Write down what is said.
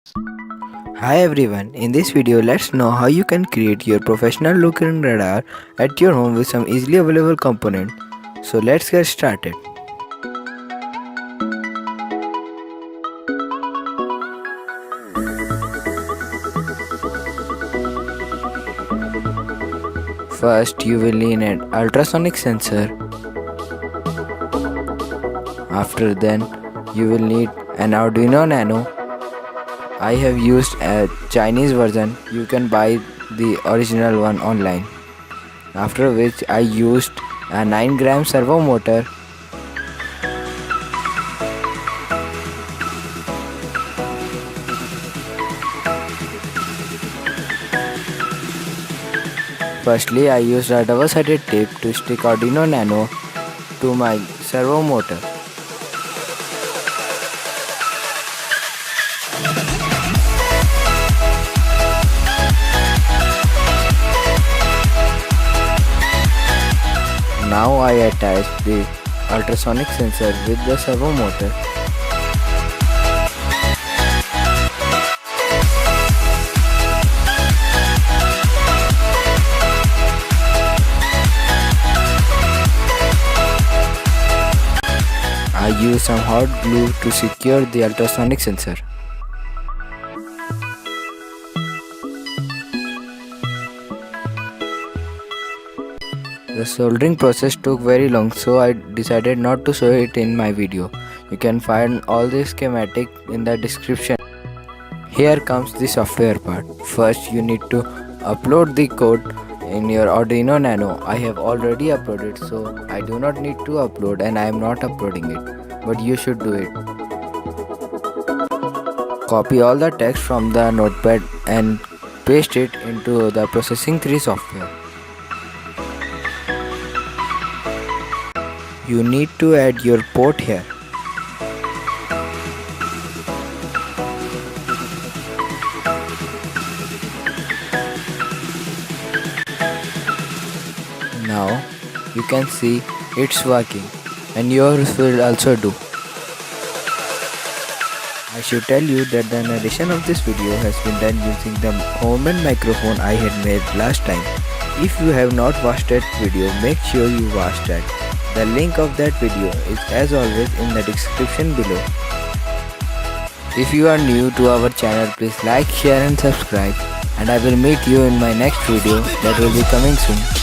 Hi everyone, in this video let's know how you can create your professional looking radar at your home with some easily available component. So let's get started. First you will need an ultrasonic sensor. After then you will need an Arduino Nano. I have used a Chinese version, you can buy the original one online. After which I used a 9 gram servo motor. Firstly I used a double-sided tape to stick Arduino Nano to my servo motor. Now I attach the ultrasonic sensor with the servo motor. I use some hot glue to secure the ultrasonic sensor. The soldering process took very long, so I decided not to show it in my video. You can find all the schematic in the description. Here comes the software part. First you need to upload the code in your Arduino Nano. I have already uploaded, so I do not need to upload and I am not uploading it. But you should do it. Copy all the text from the notepad and paste it into the Processing 3 software. You need to add your port here. Now you can see it's working and yours will also do. I should tell you that the narration of this video has been done using the homemade microphone I had made last time. If you have not watched that video, make sure you watch that. The link of that video is as always in the description below. If you are new to our channel, please like, share and subscribe, and I will meet you in my next video that will be coming soon.